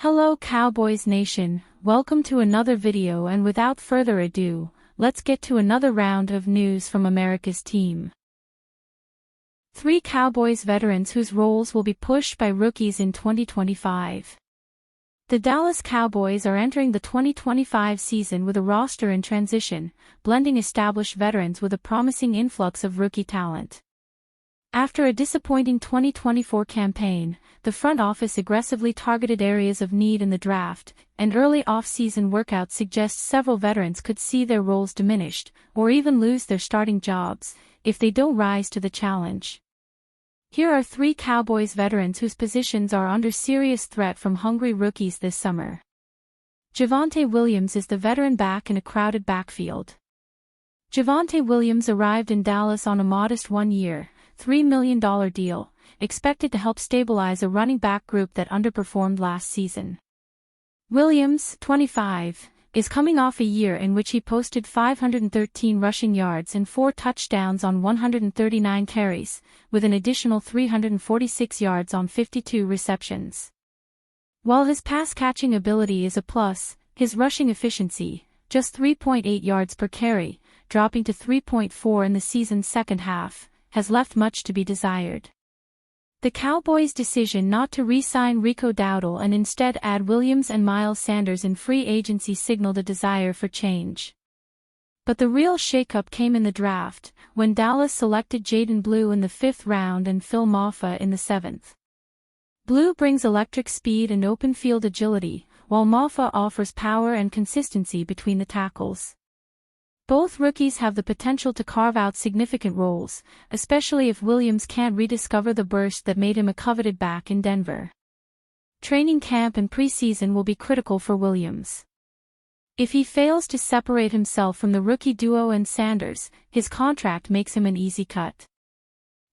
Hello Cowboys Nation, welcome to another video, and without further ado, let's get to another round of news from America's team. 3 Cowboys veterans whose roles will be pushed by rookies in 2025. The Dallas Cowboys are entering the 2025 season with a roster in transition, blending established veterans with a promising influx of rookie talent. After a disappointing 2024 campaign, the front office aggressively targeted areas of need in the draft, and early off-season workouts suggest several veterans could see their roles diminished, or even lose their starting jobs, if they don't rise to the challenge. Here are 3 Cowboys veterans whose positions are under serious threat from hungry rookies this summer. Javonte Williams is the veteran back in a crowded backfield. Javonte Williams arrived in Dallas on a modest 1-year, $3 million deal, expected to help stabilize a running back group that underperformed last season. Williams, 25, is coming off a year in which he posted 513 rushing yards and 4 touchdowns on 139 carries, with an additional 346 yards on 52 receptions. While his pass-catching ability is a plus, his rushing efficiency, just 3.8 yards per carry, dropping to 3.4 in the season's second half, has left much to be desired. The Cowboys' decision not to re-sign Rico Dowdle and instead add Williams and Miles Sanders in free agency signaled a desire for change. But the real shakeup came in the draft, when Dallas selected Jaden Blue in the 5th round and Phil Mafah in the 7th. Blue brings electric speed and open field agility, while Mafah offers power and consistency between the tackles. Both rookies have the potential to carve out significant roles, especially if Williams can't rediscover the burst that made him a coveted back in Denver. Training camp and preseason will be critical for Williams. If he fails to separate himself from the rookie duo and Sanders, his contract makes him an easy cut.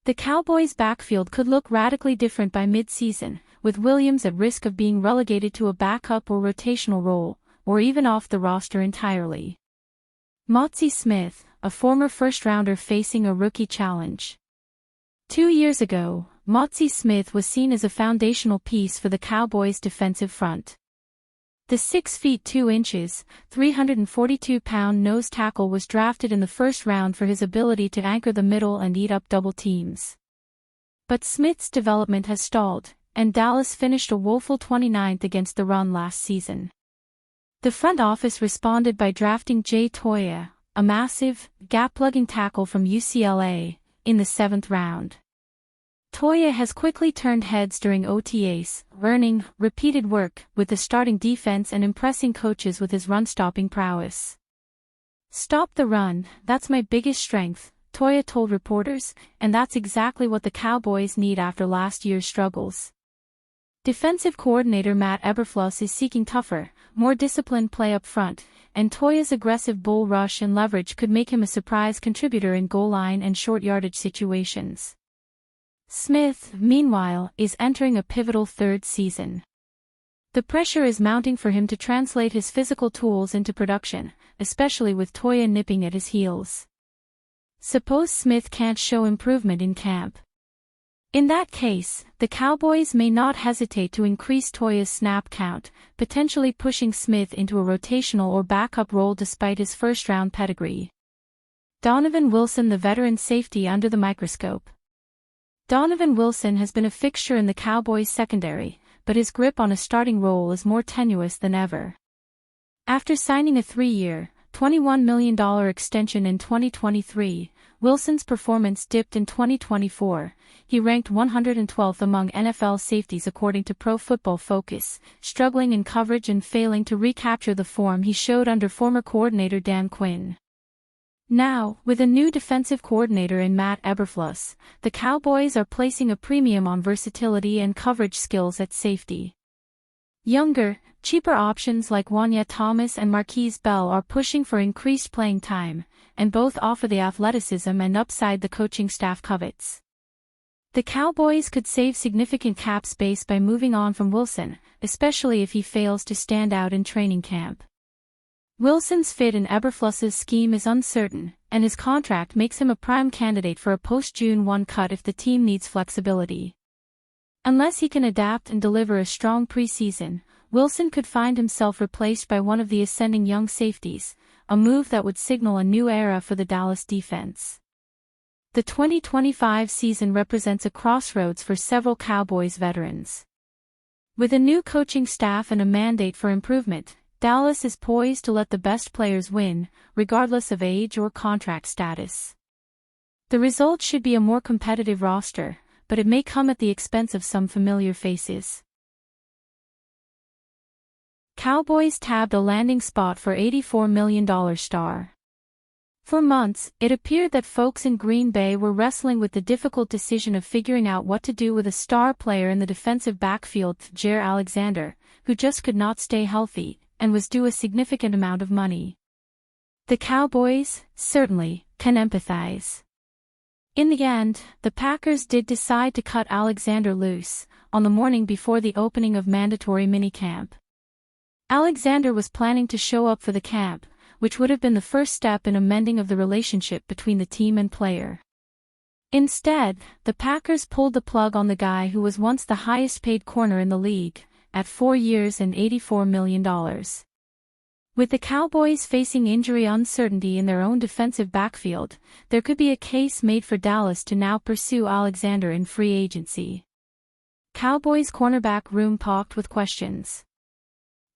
The Cowboys' backfield could look radically different by mid-season, with Williams at risk of being relegated to a backup or rotational role, or even off the roster entirely. Mazi Smith, a former first-rounder facing a rookie challenge. 2 years ago, Mazi Smith was seen as a foundational piece for the Cowboys' defensive front. The 6 feet 2 inches, 342-pound nose tackle was drafted in the first round for his ability to anchor the middle and eat up double teams. But Smith's development has stalled, and Dallas finished a woeful 29th against the run last season. The front office responded by drafting Toya, a massive, gap-plugging tackle from UCLA, in the 7th round. Toya has quickly turned heads during OTAs, earning repeated work with the starting defense and impressing coaches with his run-stopping prowess. "Stop the run, that's my biggest strength," Toya told reporters, and that's exactly what the Cowboys need after last year's struggles. Defensive coordinator Matt Eberflus is seeking tougher, more disciplined play up front, and Toya's aggressive bull rush and leverage could make him a surprise contributor in goal line and short yardage situations. Smith, meanwhile, is entering a pivotal 3rd season. The pressure is mounting for him to translate his physical tools into production, especially with Toya nipping at his heels. Suppose Smith can't show improvement in camp. In that case, the Cowboys may not hesitate to increase Toya's snap count, potentially pushing Smith into a rotational or backup role despite his first-round pedigree. Donovan Wilson, the veteran safety under the microscope. Donovan Wilson has been a fixture in the Cowboys' secondary, but his grip on a starting role is more tenuous than ever. After signing a 3-year, $21 million extension in 2023, Wilson's performance dipped in 2024. He ranked 112th among NFL safeties according to Pro Football Focus, struggling in coverage and failing to recapture the form he showed under former coordinator Dan Quinn. Now, with a new defensive coordinator in Matt Eberflus, the Cowboys are placing a premium on versatility and coverage skills at safety. Younger, cheaper options like Wanya Thomas and Marquise Bell are pushing for increased playing time, and both offer the athleticism and upside the coaching staff covets. The Cowboys could save significant cap space by moving on from Wilson, especially if he fails to stand out in training camp. Wilson's fit in Eberflus's scheme is uncertain, and his contract makes him a prime candidate for a post-June 1 cut if the team needs flexibility. Unless he can adapt and deliver a strong preseason, Wilson could find himself replaced by one of the ascending young safeties, a move that would signal a new era for the Dallas defense. The 2025 season represents a crossroads for several Cowboys veterans. With a new coaching staff and a mandate for improvement, Dallas is poised to let the best players win, regardless of age or contract status. The result should be a more competitive roster, but it may come at the expense of some familiar faces. Cowboys tabbed a landing spot for $84 million star. For months, it appeared that folks in Green Bay were wrestling with the difficult decision of figuring out what to do with a star player in the defensive backfield, Jermar Alexander, who just could not stay healthy, and was due a significant amount of money. The Cowboys, certainly, can empathize. In the end, the Packers did decide to cut Alexander loose, on the morning before the opening of mandatory minicamp. Alexander was planning to show up for the camp, which would have been the first step in a mending of the relationship between the team and player. Instead, the Packers pulled the plug on the guy who was once the highest-paid corner in the league, at 4 years and $84 million. With the Cowboys facing injury uncertainty in their own defensive backfield, there could be a case made for Dallas to now pursue Alexander in free agency. Cowboys cornerback room packed with questions.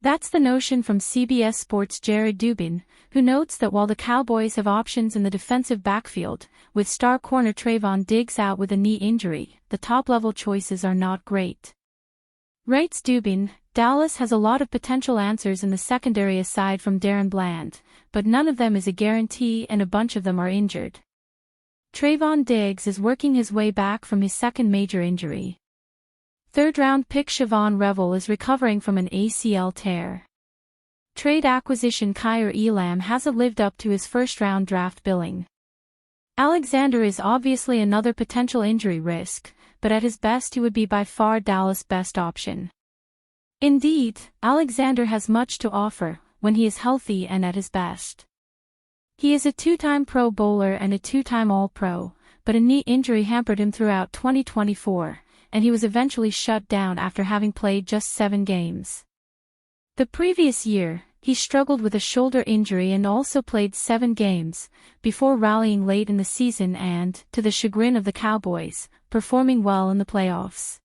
That's the notion from CBS Sports' Jared Dubin, who notes that while the Cowboys have options in the defensive backfield, with star corner Trevon Diggs out with a knee injury, the top-level choices are not great. Writes Dubin, Dallas has a lot of potential answers in the secondary aside from Darren Bland, but none of them is a guarantee and a bunch of them are injured. Trevon Diggs is working his way back from his second major injury. Third-round pick Siobhan Revel is recovering from an ACL tear. Trade acquisition Kaiir Elam hasn't lived up to his first-round draft billing. Alexander is obviously another potential injury risk, but at his best he would be by far Dallas' best option. Indeed, Alexander has much to offer, when he is healthy and at his best. He is a 2-time Pro Bowler and a 2-time All-Pro, but a knee injury hampered him throughout 2024. And he was eventually shut down after having played just 7 games. The previous year, he struggled with a shoulder injury and also played 7 games, before rallying late in the season and, to the chagrin of the Cowboys, performing well in the playoffs.